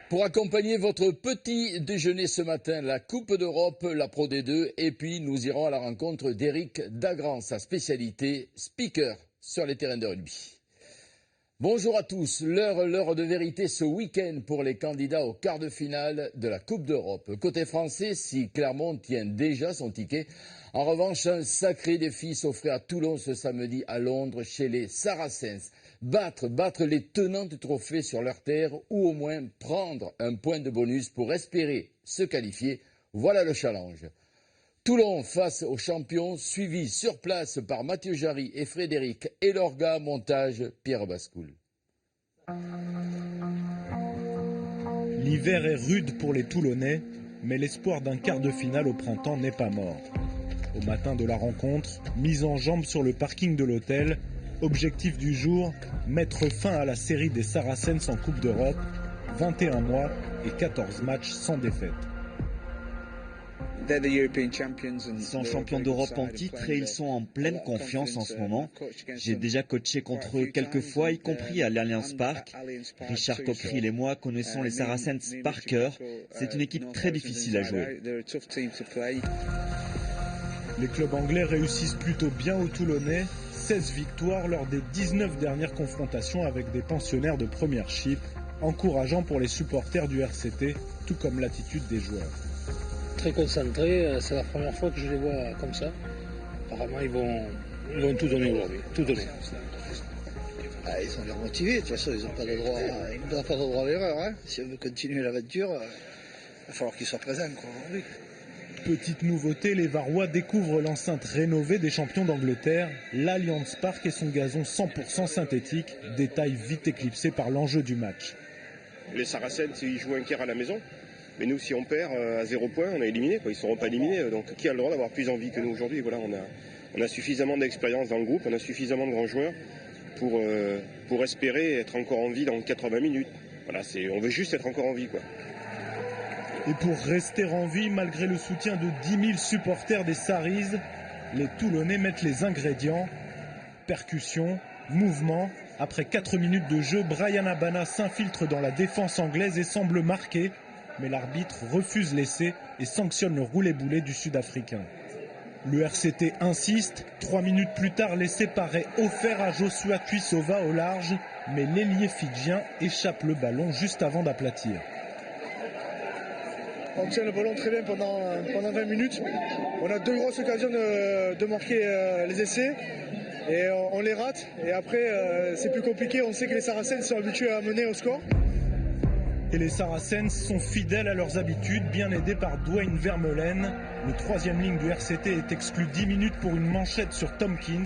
Pour accompagner votre petit déjeuner ce matin, la Coupe d'Europe, la Pro D2, et puis nous irons à la rencontre d'Éric Dagrand, sa spécialité speaker sur les terrains de rugby. Bonjour à tous, l'heure de vérité ce week-end pour les candidats au quart de finale de la Coupe d'Europe. Côté français, si Clermont tient déjà son ticket, en revanche, un sacré défi s'offrait à Toulon ce samedi à Londres chez les Saracens. Battre les tenants du trophée sur leur terre ou au moins prendre un point de bonus pour espérer se qualifier, voilà le challenge. Toulon face aux champions, suivi sur place par Mathieu Jarry et Frédéric Elorga, montage Pierre Bascoul. L'hiver est rude pour les Toulonnais, mais l'espoir d'un quart de finale au printemps n'est pas mort. Au matin de la rencontre, mise en jambe sur le parking de l'hôtel, objectif du jour, mettre fin à la série des Saracens en Coupe d'Europe, 21 mois et 14 matchs sans défaite. Ils sont champions d'Europe en titre et ils sont en pleine confiance en ce moment. J'ai déjà coaché contre eux quelques fois, y compris à l'Allianz Park. Richard Cockerill et moi connaissons les Saracens par cœur. C'est une équipe très difficile à jouer. Les clubs anglais réussissent plutôt bien aux Toulonnais. 16 victoires lors des 19 dernières confrontations avec des pensionnaires de première chip, encourageant pour les supporters du RCT, tout comme l'attitude des joueurs. Très concentrés, c'est la première fois que je les vois comme ça. Apparemment, ils vont tout donner aujourd'hui, tout donner. Ils sont bien motivés, de toute façon, ils n'ont pas de droit à l'erreur. Hein. Si on veut continuer l'aventure, il va falloir qu'ils soient présents aujourd'hui. Petite nouveauté, les Varois découvrent l'enceinte rénovée des champions d'Angleterre, l'Allianz Park et son gazon 100% synthétique, détail vite éclipsé par l'enjeu du match. Les Saracens, ils jouent un quart à la maison, mais nous, si on perd à 0 points, on est éliminé. Ils ne seront pas éliminés, donc qui a le droit d'avoir plus envie que nous aujourd'hui? Voilà, on a suffisamment d'expérience dans le groupe, on a suffisamment de grands joueurs pour espérer être encore en vie dans 80 minutes. Voilà, on veut juste être encore en vie, quoi. Et pour rester en vie, malgré le soutien de 10 000 supporters des Saris, les Toulonnais mettent les ingrédients. Percussion, mouvement. Après 4 minutes de jeu, Brian Abana s'infiltre dans la défense anglaise et semble marqué. Mais l'arbitre refuse l'essai et sanctionne le roulé-boulé du Sud-Africain. Le RCT insiste. 3 minutes plus tard, l'essai paraît offert à Joshua Tuisova au large. Mais l'ailier fidjien échappe le ballon juste avant d'aplatir. On tient le ballon très bien pendant 20 minutes. On a 2 grosses occasions de marquer les essais et on les rate. Et après, c'est plus compliqué. On sait que les Saracens sont habitués à mener au score. Et les Saracens sont fidèles à leurs habitudes, bien aidés par Dwayne Vermeulen. Le 3e ligne du RCT est exclu 10 minutes pour une manchette sur Tompkins.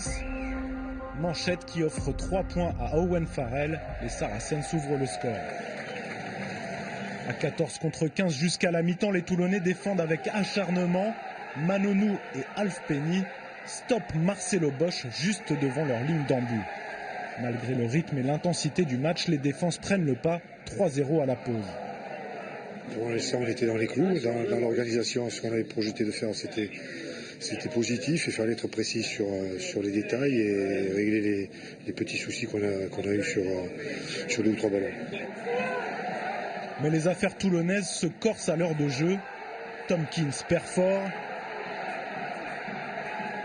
Manchette qui offre 3 points à Owen Farrell. Les Saracens ouvrent le score. À 14 contre 15 jusqu'à la mi-temps, les Toulonnais défendent avec acharnement. Manonou et Alf Penny stoppent Marcelo Bosch juste devant leur ligne d'en-but. Malgré le rythme et l'intensité du match, les défenses prennent le pas, 3-0 à la pause. Pour l'instant, on était dans les clous. Dans l'organisation, ce qu'on avait projeté de faire, c'était positif. Il fallait être précis sur les détails et régler les petits soucis qu'on a eu sur 2 ou 3 ballons. Mais les affaires toulonnaises se corsent à l'heure de jeu. Tompkins perd fort.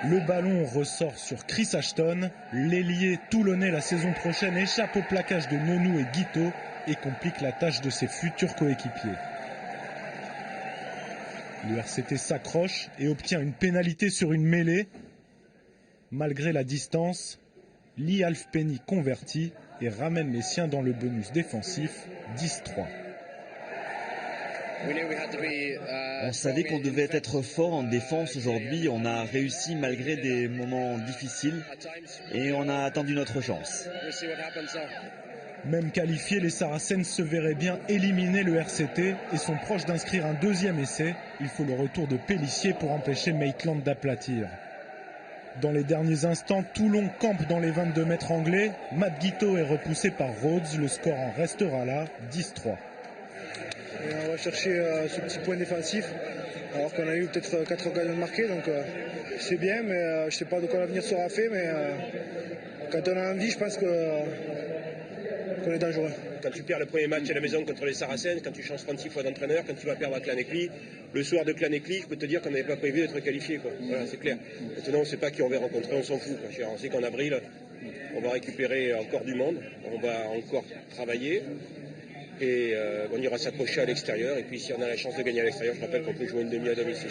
Le ballon ressort sur Chris Ashton. L'ailier toulonnais la saison prochaine échappe au plaquage de Nonou et Guito et complique la tâche de ses futurs coéquipiers. Le RCT s'accroche et obtient une pénalité sur une mêlée. Malgré la distance, Lee Alfpenny convertit et ramène les siens dans le bonus défensif, 10-3. On savait qu'on devait être fort en défense aujourd'hui. On a réussi malgré des moments difficiles et on a attendu notre chance. Même qualifiés, les Saracens se verraient bien éliminer le RCT et sont proches d'inscrire un 2e essai. Il faut le retour de Pélissier pour empêcher Maitland d'aplatir. Dans les derniers instants, Toulon campe dans les 22 mètres anglais. Matt Guiteau est repoussé par Rhodes. Le score en restera là, 10-3. Et on va chercher ce petit point défensif, alors qu'on a eu peut-être 4 occasions de marquer. Donc c'est bien, mais je ne sais pas de quoi l'avenir sera fait. Mais quand on a envie, je pense qu'on est dangereux. Quand tu perds le premier match à la maison contre les Saracens, quand tu changes 36 fois d'entraîneur, quand tu vas perdre à Clanecli, le soir de Clanecli, je peux te dire qu'on n'avait pas prévu d'être qualifié. Voilà, c'est clair. Maintenant, on ne sait pas qui on va rencontrer, on s'en fout. On sait qu'en avril, on va récupérer encore du monde, on va encore travailler. Et on ira s'accrocher à l'extérieur. Et puis si on a la chance de gagner à l'extérieur, je rappelle qu'on peut jouer une demi à domicile.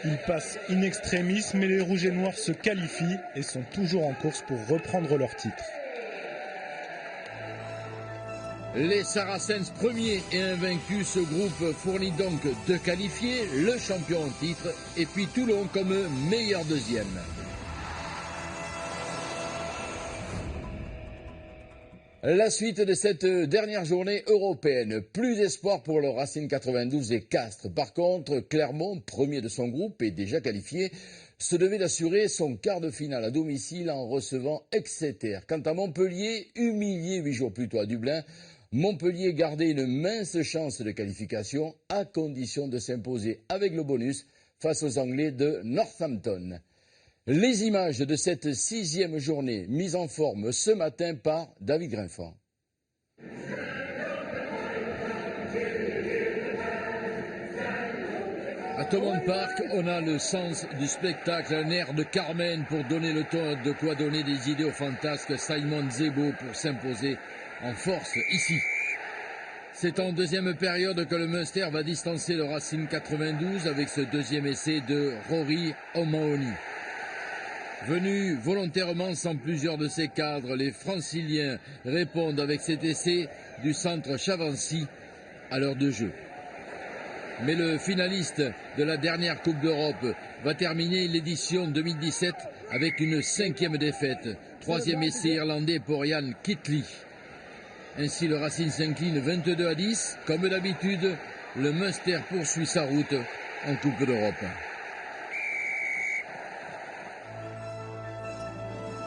Ils passent in extremis, mais les Rouges et Noirs se qualifient et sont toujours en course pour reprendre leur titre. Les Saracens premiers et invaincus, ce groupe fournit donc 2 qualifiés, le champion en titre et puis Toulon comme meilleur deuxième. La suite de cette dernière journée européenne. Plus d'espoir pour le Racing 92 et Castres. Par contre, Clermont, premier de son groupe et déjà qualifié, se devait d'assurer son quart de finale à domicile en recevant Exeter. Quant à Montpellier, humilié 8 jours plus tôt à Dublin, Montpellier gardait une mince chance de qualification à condition de s'imposer avec le bonus face aux Anglais de Northampton. Les images de cette 6e journée mise en forme ce matin par David Grinfant. À Thomond Park, on a le sens du spectacle, un air de Carmen pour donner le ton, de quoi donner des idées au fantasque Simon Zebo pour s'imposer en force ici. C'est en deuxième période que le Munster va distancer le Racing 92 avec ce deuxième essai de Rory O'Mahony. Venus volontairement sans plusieurs de ses cadres, les Franciliens répondent avec cet essai du centre Chavancy à l'heure de jeu. Mais le finaliste de la dernière Coupe d'Europe va terminer l'édition 2017 avec une 5e défaite. 3e essai irlandais pour Ian Kitley. Ainsi le Racing s'incline 22-10. Comme d'habitude, le Munster poursuit sa route en Coupe d'Europe.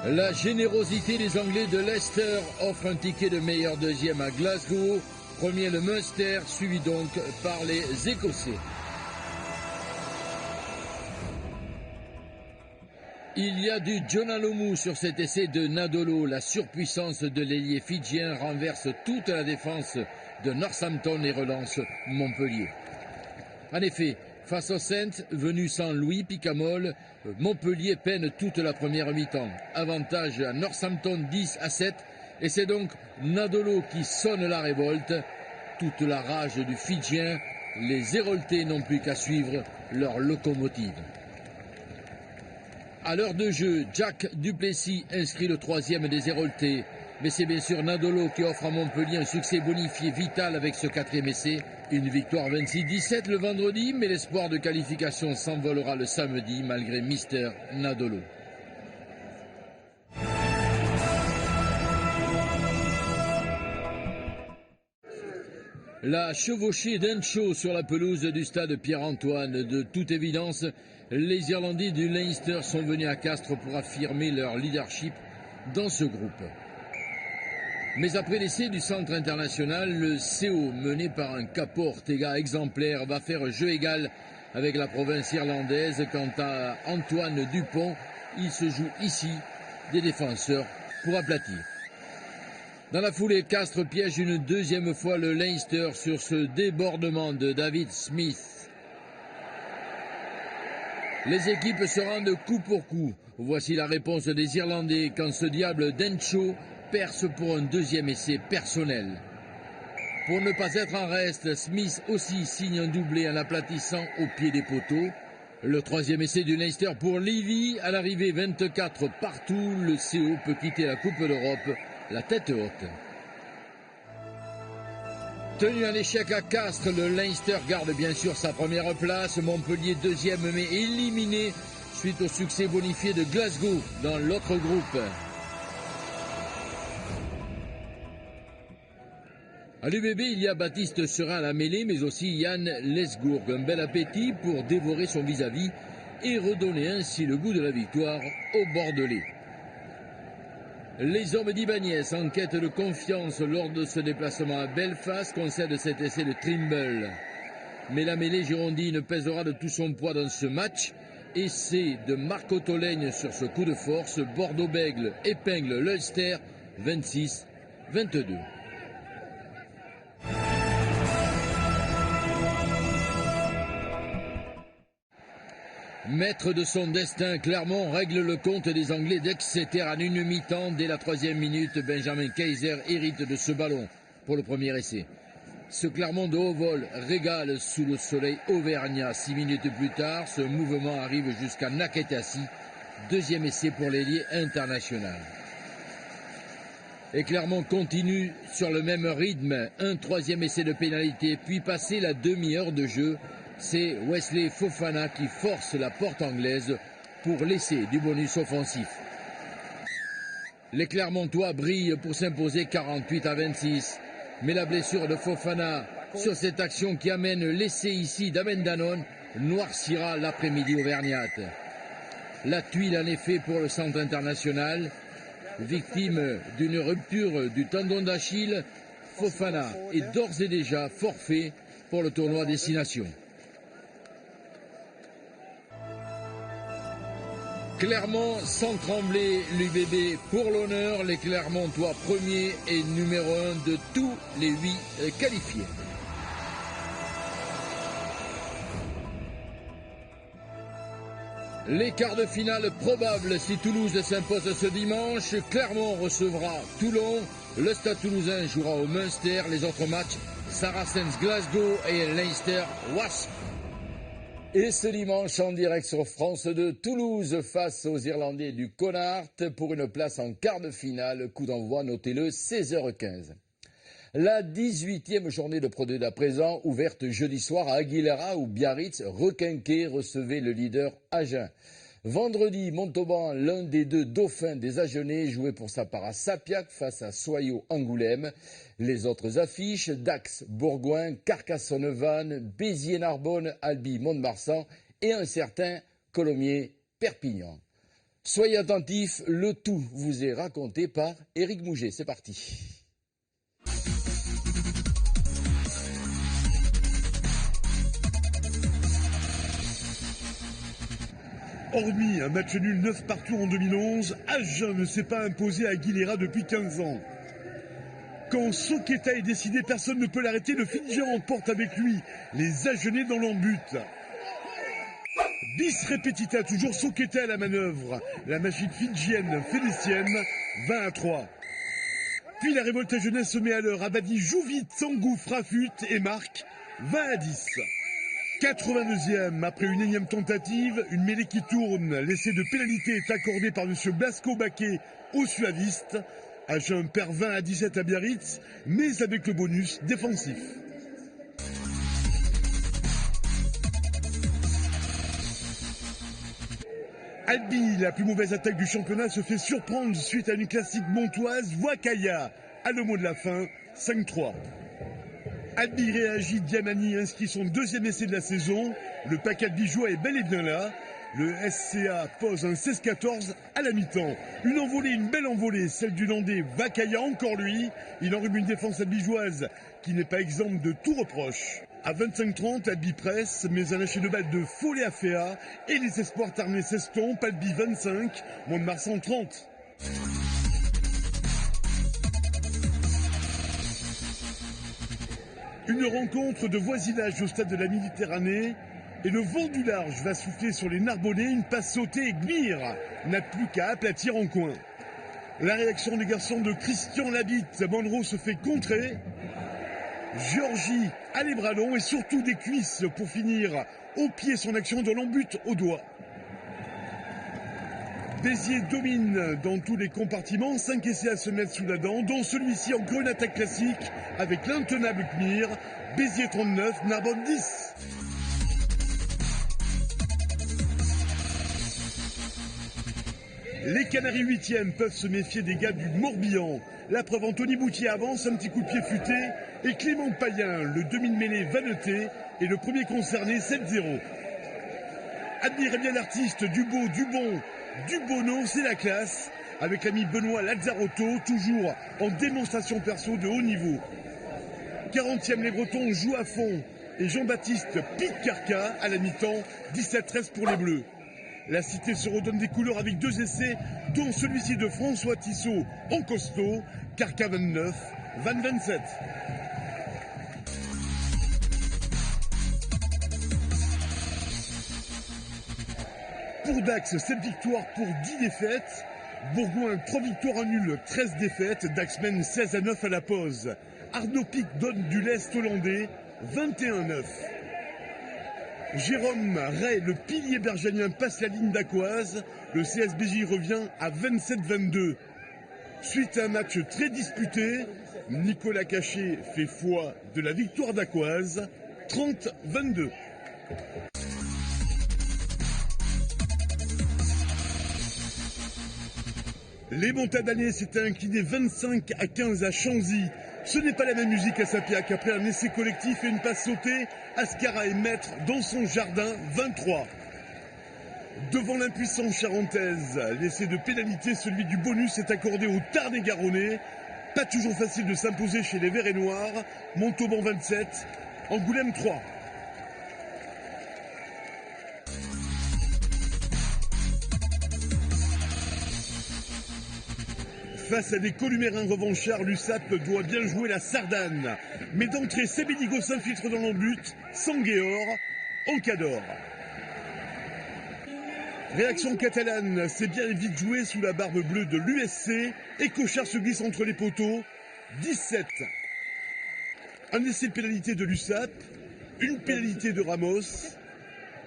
La générosité des Anglais de Leicester offre un ticket de meilleur deuxième à Glasgow. Premier le Munster, suivi donc par les Écossais. Il y a du Jonah Lomu sur cet essai de Nadolo. La surpuissance de l'ailier fidjien renverse toute la défense de Northampton et relance Montpellier. En effet, face aux Saints, venus sans Louis Picamol, Montpellier peine toute la première mi-temps. Avantage à Northampton 10-7 et c'est donc Nadolo qui sonne la révolte. Toute la rage du Fidjien, les Héroltais n'ont plus qu'à suivre leur locomotive. À l'heure de jeu, Jack Duplessis inscrit le 3e des Héroltais. Mais c'est bien sûr Nadolo qui offre à Montpellier un succès bonifié vital avec ce 4e essai. Une victoire 26-17 le vendredi, mais l'espoir de qualification s'envolera le samedi malgré Mister Nadolo. La chevauchée d'Encho sur la pelouse du stade Pierre-Antoine. De toute évidence, les Irlandais du Leinster sont venus à Castres pour affirmer leur leadership dans ce groupe. Mais après l'essai du centre international, le CO, mené par un Capo Ortega exemplaire, va faire jeu égal avec la province irlandaise. Quant à Antoine Dupont, il se joue ici des défenseurs pour aplatir. Dans la foulée, Castres piège une deuxième fois le Leinster sur ce débordement de David Smith. Les équipes se rendent coup pour coup. Voici la réponse des Irlandais quand ce diable d'Encho perce pour un deuxième essai personnel. Pour ne pas être en reste, Smith aussi signe un doublé en aplatissant au pied des poteaux. Le 3e essai du Leinster pour Levy. À l'arrivée 24 partout, le CO peut quitter la Coupe d'Europe la tête haute. Tenu à l'échec à Castres, le Leinster garde bien sûr sa première place. Montpellier 2e mais éliminé suite au succès bonifié de Glasgow dans l'autre groupe. À l'UBB, il y a Baptiste Serin à la mêlée, mais aussi Yann Lesgourg. Un bel appétit pour dévorer son vis-à-vis. et redonner ainsi le goût de la victoire aux Bordelais. Les hommes d'Ibanez, en quête de confiance lors de ce déplacement à Belfast, concèdent cet essai de Trimble. Mais la mêlée girondine pèsera de tout son poids dans ce match. Essai de Marco Tolègne sur ce coup de force. Bordeaux-Bègles épingle l'Ulster 26-22. Maître de son destin, Clermont règle le compte des Anglais d'Exeter en une mi-temps. Dès la 3e minute, Benjamin Kaiser hérite de ce ballon pour le premier essai. Ce Clermont de haut vol régale sous le soleil auvergnat. 6 minutes plus tard, ce mouvement arrive jusqu'à Naketasi. 2e essai pour l'ailier international. Et Clermont continue sur le même rythme. Un 3e essai de pénalité, puis passé la demi-heure de jeu, c'est Wesley Fofana qui force la porte anglaise pour l'essai du bonus offensif. Les Clermontois brillent pour s'imposer 48-26. Mais la blessure de Fofana sur cette action qui amène l'essai ici d'Amendanon noircira l'après-midi auvergnate. La tuile en effet pour le centre international. Victime d'une rupture du tendon d'Achille, Fofana est d'ores et déjà forfait pour le tournoi Destination. Clermont sans trembler, l'UBB pour l'honneur, les Clermontois premiers et numéro 1 de tous les 8 qualifiés. Les quarts de finale probables si Toulouse s'impose ce dimanche. Clermont recevra Toulon, le Stade Toulousain jouera au Munster, les autres matchs Saracens Glasgow et Leinster Wasps. Et ce dimanche en direct sur France 2, Toulouse face aux Irlandais du Connacht pour une place en quart de finale. Coup d'envoi, notez-le, 16h15. La 18e journée de Pro 2 à présent, ouverte jeudi soir à Aguilera où Biarritz, requinqué, recevait le leader Agen. Vendredi, Montauban, l'un des deux dauphins des Agenais, jouait pour sa part à Sapiac face à Soyaux-Angoulême. Les autres affiches, Dax, Bourgoin, Carcassonne-Vannes, Béziers-Narbonne, Albi, Mont-de-Marsan et un certain Colomiers-Perpignan. Soyez attentifs, le tout vous est raconté par Éric Mouget. C'est parti. Hormis un match nul 9 partout en 2011, Agen ne s'est pas imposé à Aguilera depuis 15 ans. Quand Soqueta est décidé, personne ne peut l'arrêter. Le Fidjian emporte avec lui les Agenais dans l'en-but. Bis repetita, toujours Soqueta à la manœuvre. La machine fidjienne fait les siennes, 20-3. Puis la révolte agenaise se met à l'heure. Abadi joue vite, s'engouffre, affûte et marque 20-10. 82e, après une énième tentative, une mêlée qui tourne. L'essai de pénalité est accordé par M. Blasco-Baquet au Suaviste. Agen perd 20-17 à Biarritz, mais avec le bonus défensif. Albi, la plus mauvaise attaque du championnat, se fait surprendre suite à une classique montoise. Wakaya, à le mot de la fin, 5-3. Albi réagit, Diamani inscrit son 2e essai de la saison. Le paquet albigeois est bel et bien là. Le SCA pose un 16-14 à la mi-temps. Une envolée, une belle envolée, celle du Landais Vakaya, encore lui. Il enrhume une défense albigeoise qui n'est pas exempte de tout reproche. À 25-30, Albi presse, mais un lâcher de balle de Follet à Féa et les espoirs tarnés s'estompent. Albi 25, Mont-de-Marsan 30. Une rencontre de voisinage au stade de la Méditerranée et le vent du large va souffler sur les Narbonnais. Une passe sautée et Gmir n'a plus qu'à aplatir en coin. La réaction des garçons de Christian Labitte. Monroe se fait contrer. Géorgie a les bras longs et surtout des cuisses pour finir au pied son action de l'embut au doigt. Béziers domine dans tous les compartiments, 5 essais à se mettre sous la dent, dont celui-ci encore une attaque classique avec l'intenable Gmir. Béziers 39, Narbonne 10. Les Canaries 8e peuvent se méfier des gars du Morbihan. La preuve, Anthony Boutier avance, un petit coup de pied futé, et Clément Payen, le demi de mêlée vanneté, est le premier concerné, 7-0. Admirez bien l'artiste, du beau, du bon, du bono, c'est la classe. Avec l'ami Benoît Lazzarotto, toujours en démonstration perso de haut niveau. 40e, les Bretons jouent à fond. Et Jean-Baptiste pique Carca à la mi-temps, 17-13 pour les Bleus. La Cité se redonne des couleurs avec 2 essais, dont celui-ci de François Tissot en costaud, Carca 29, Van 27. Pour Dax, 7 victoires pour 10 défaites. Bourgoin, 3 victoires, 1 nul, 13 défaites. Dax mène 16-9 à la pause. Arnaud Pic donne du lest hollandais, 21-9. Jérôme Ray, le pilier berganien, passe la ligne d'Aquoise. Le CSBJ revient à 27-22. Suite à un match très disputé, Nicolas Cachet fait foi de la victoire d'Aquoise, 30-22. Les Montadanais s'étaient inclinés 25-15 à Chanzy. Ce n'est pas la même musique à Sapiac. Après un essai collectif et une passe sautée, Ascara est maître dans son jardin, 23. Devant l'impuissance charentaise, l'essai de pénalité, celui du bonus, est accordé au Tarn-et-Garonnais. Pas toujours facile de s'imposer chez les Verts et Noirs. Montauban 27, Angoulême 3. Face à des Columérins revanchards, l'USAP doit bien jouer la sardane. Mais d'entrée, Sebedigo s'infiltre dans l'embut, Sanguéor, en Cador. Réaction catalane, c'est bien vite joué sous la barbe bleue de l'USC. Et Cochard se glisse entre les poteaux, 17. Un essai de pénalité de l'USAP, une pénalité de Ramos.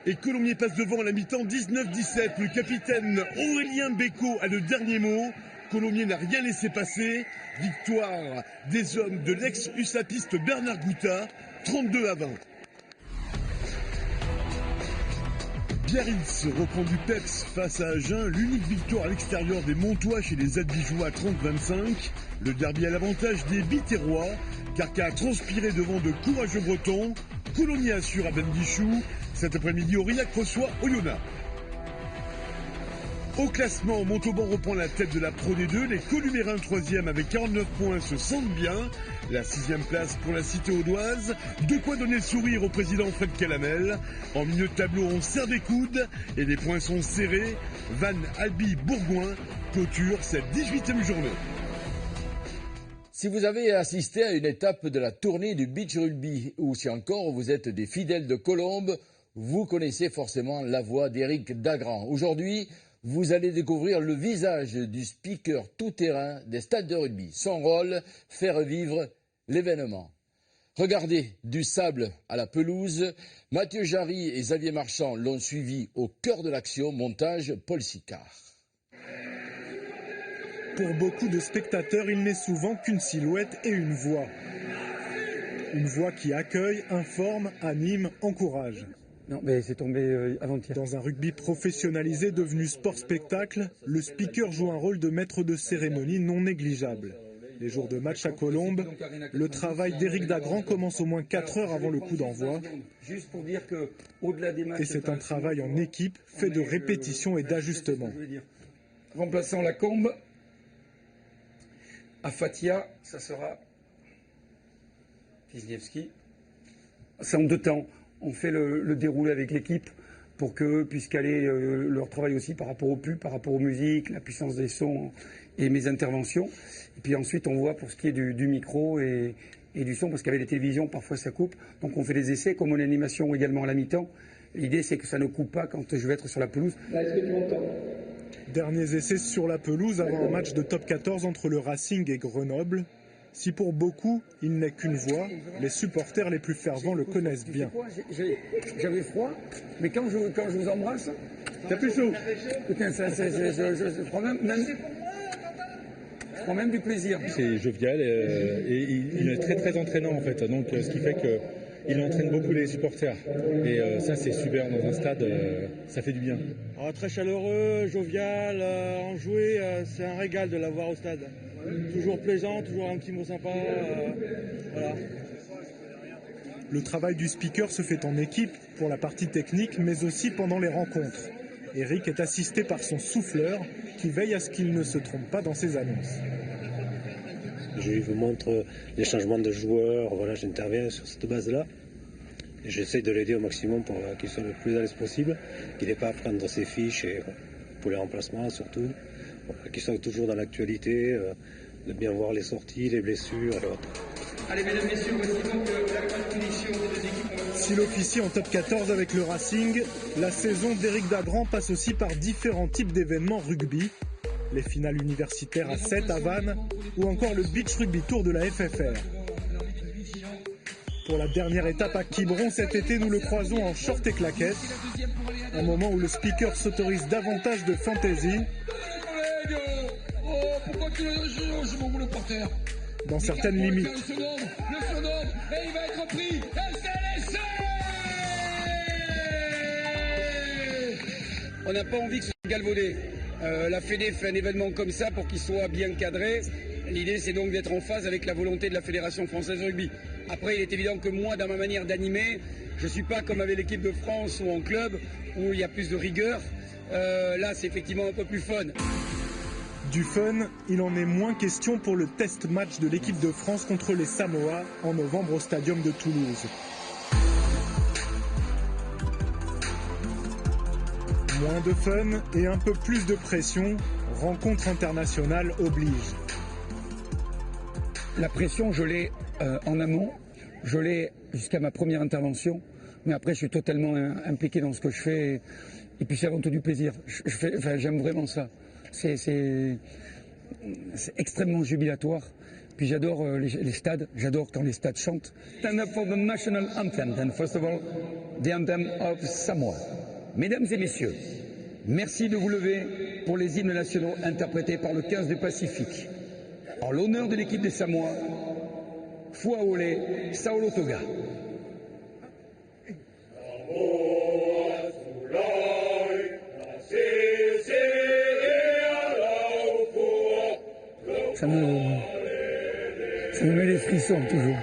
Et Colomiers passe devant à la mi-temps, 19-17. Le capitaine Aurélien Bécaud a le dernier mot. Colomiers n'a rien laissé passer. Victoire des hommes de l'ex-USAPiste Bernard Gouta, 32-20. Biarritz reprend du peps face à Agen. L'unique victoire à l'extérieur des Montois chez les Albigeois, 30-25. Le derby à l'avantage des Biterrois. Carca a transpiré devant de courageux Bretons. Colomiers assure à Bendichou. Cet après-midi, Aurillac reçoit Oyonnax. Au classement, Montauban reprend la tête de la Pro D2. Les Columérins 3e avec 49 points se sentent bien. La 6e place pour la Cité audoise. De quoi donner le sourire au président Fred Calamel. En milieu de tableau, on serre des coudes et les points sont serrés. Van, Albi, Bourgoin clôture cette 18e journée. Si vous avez assisté à une étape de la tournée du beach rugby, ou si encore vous êtes des fidèles de Colombes, vous connaissez forcément la voix d'Éric Dagrand. Aujourd'hui, vous allez découvrir le visage du speaker tout-terrain des stades de rugby. Son rôle, faire vivre l'événement. Regardez, du sable à la pelouse, Mathieu Jarry et Xavier Marchand l'ont suivi au cœur de l'action, montage Paul Sicard. Pour beaucoup de spectateurs, il n'est souvent qu'une silhouette et une voix. Une voix qui accueille, informe, anime, encourage. Non, mais c'est tombé avant-hier. Dans un rugby professionnalisé devenu sport-spectacle, le speaker joue un rôle de maître de cérémonie non négligeable. Les jours de match à Colombes, le travail d'Éric Dagrand commence au moins 4 heures avant le coup d'envoi. Et c'est un travail en équipe, fait de répétitions et d'ajustements. Remplaçant la Combe, à Fatia, ça sera Wisniewski. C'est en 2 temps. On fait le déroulé avec l'équipe pour qu'eux puissent caler leur travail aussi par rapport au pub, par rapport aux musiques, la puissance des sons et mes interventions. Et puis ensuite, on voit pour ce qui est du micro et du son, parce qu'avec les télévisions, parfois ça coupe. Donc on fait des essais, comme en animation également à la mi-temps. L'idée, c'est que ça ne coupe pas quand je vais être sur la pelouse. Est-ce que tu m'entends ? Derniers essais sur la pelouse avant un match de top 14 entre le Racing et Grenoble. Si pour beaucoup, il n'est qu'une voix, les supporters les plus fervents le connaissent bien. J'avais froid, mais quand je vous embrasse, t'as plus chaud. Putain, je prends même du plaisir. C'est jovial et il est très très entraînant en fait. Donc ce qui fait qu'il entraîne beaucoup les supporters. Et ça c'est super dans un stade, ça fait du bien. Alors, très chaleureux, jovial, enjoué, c'est un régal de l'avoir au stade. Toujours plaisant, toujours un petit mot sympa. Voilà. Le travail du speaker se fait en équipe pour la partie technique, mais aussi pendant les rencontres. Eric est assisté par son souffleur qui veille à ce qu'il ne se trompe pas dans ses annonces. Je lui montre les changements de joueurs, voilà, j'interviens sur cette base-là. Et j'essaie de l'aider au maximum pour qu'il soit le plus à l'aise possible, qu'il n'ait pas à prendre ses fiches et, pour les remplacements surtout, voilà, qu'il soit toujours dans l'actualité, de bien voir les sorties, les blessures et autres. Allez, mesdames, messieurs, voici donc la grande finition des deux équipes. S'il officie en top 14 avec le Racing, la saison d'Éric Dagrand passe aussi par différents types d'événements rugby. Les finales universitaires à 7 à Vannes ou encore le Beach Rugby Tour de la FFR. Pour la dernière étape à Quiberon cet été, nous le croisons en short et claquettes. Un moment où le speaker s'autorise davantage de fantaisie. Dans certaines limites. Le surnombre, et il va être pris, et c'est laissé. On n'a pas envie que ce soit galvaudé. La Fédé fait un événement comme ça pour qu'il soit bien cadré. L'idée, c'est donc d'être en phase avec la volonté de la Fédération française de rugby. Après, il est évident que moi, dans ma manière d'animer, je ne suis pas comme avec l'équipe de France ou en club, où il y a plus de rigueur. Là, c'est effectivement un peu plus fun. Du fun, il en est moins question pour le test match de l'équipe de France contre les Samoa en novembre au Stadium de Toulouse. Moins de fun et un peu plus de pression, rencontre internationale oblige. La pression, je l'ai en amont, je l'ai jusqu'à ma première intervention, mais après je suis totalement impliqué dans ce que je fais et puis c'est avant tout du plaisir. J'aime vraiment ça. C'est extrêmement jubilatoire. Puis j'adore les stades, j'adore quand les stades chantent. Stand up for the national anthem, then first of all, the anthem of Samoa. Mesdames et messieurs, merci de vous lever pour les hymnes nationaux interprétés par le 15 du Pacifique. En l'honneur de l'équipe des Samoa, Fuaole Saulo Toga. Ça me met les frissons toujours.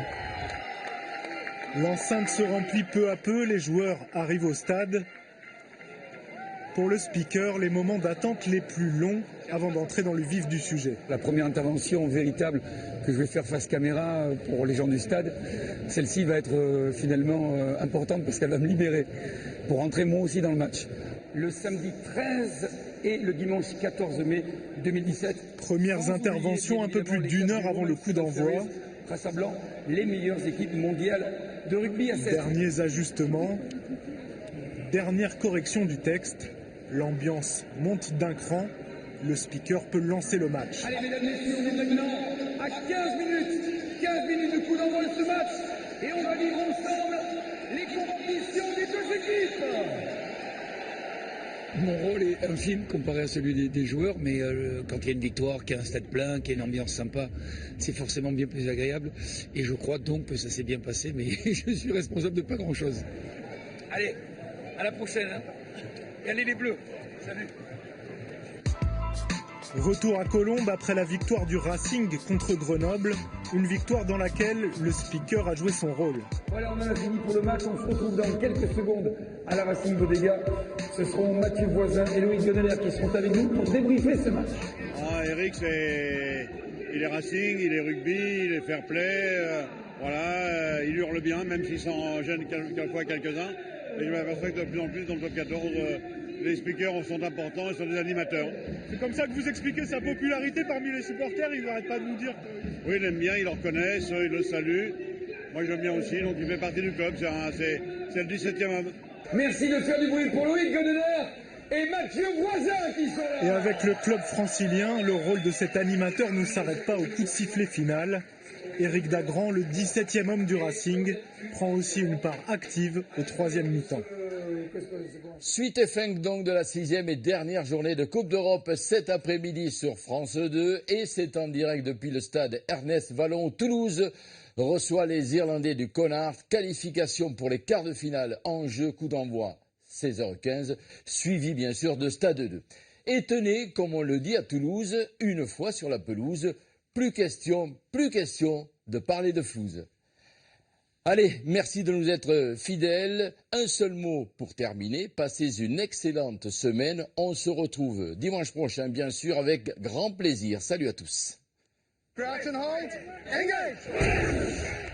L'enceinte se remplit peu à peu, les joueurs arrivent au stade. Pour le speaker, les moments d'attente les plus longs avant d'entrer dans le vif du sujet. La première intervention véritable que je vais faire face caméra pour les gens du stade, celle-ci va être finalement importante parce qu'elle va me libérer pour rentrer moi aussi dans le match. Le samedi 13 et le dimanche 14 mai 2017. Premières interventions un peu plus d'une heure avant le coup d'envoi. Rassemblant les meilleures équipes mondiales de rugby à 7. Derniers ajustements. Dernière correction du texte. L'ambiance monte d'un cran. Le speaker peut lancer le match. Allez, mesdames et messieurs, on est maintenant à 15 minutes de coup d'envoi de ce match. Et on va vivre ensemble les compétitions des deux équipes. Mon rôle est infime comparé à celui des joueurs, mais quand il y a une victoire, qu'il y a un stade plein, qu'il y a une ambiance sympa, c'est forcément bien plus agréable. Et je crois donc que ça s'est bien passé, mais je suis responsable de pas grand-chose. Allez, à la prochaine. Hein. Et allez les Bleus. Salut. Retour à Colombes après la victoire du Racing contre Grenoble, une victoire dans laquelle le speaker a joué son rôle. Voilà, on en a fini pour le match, on se retrouve dans quelques secondes à la Racing Bodega. Ce seront Mathieu Voisin et Loïc Gonneler qui seront avec nous pour débriefer ce match. Eric, il est Racing, il est rugby, il est fair play, voilà, il hurle bien, même s'il s'en gêne quelquefois quelques-uns. Et je m'aperçois que de plus en plus dans le top 14, les speakers sont importants, ils sont des animateurs. C'est comme ça que vous expliquez sa popularité parmi les supporters, ils n'arrêtent pas de nous dire que... Oui, il aime bien, ils le reconnaissent, ils le saluent. Moi j'aime bien aussi, donc il fait partie du club, c'est le 17e. Merci de faire du bruit pour Loïc Gonneler et Mathieu Voisin qui sont là. Et avec le club francilien, le rôle de cet animateur ne s'arrête pas au coup de sifflet final. Éric Dagrand, le 17e homme du Racing, prend aussi une part active au 3e mi-temps. Suite et fin donc de la 6e et dernière journée de Coupe d'Europe cet après-midi sur France 2 et c'est en direct depuis le stade Ernest Vallon. Toulouse reçoit les Irlandais du Connacht. Qualification pour les quarts de finale en jeu, coup d'envoi 16h15, suivi bien sûr de Stade 2. Et tenez, comme on le dit à Toulouse, une fois sur la pelouse, plus question de parler de flouze. Allez, merci de nous être fidèles. Un seul mot pour terminer. Passez une excellente semaine. On se retrouve dimanche prochain, bien sûr, avec grand plaisir. Salut à tous. Crouch and hold. Engage.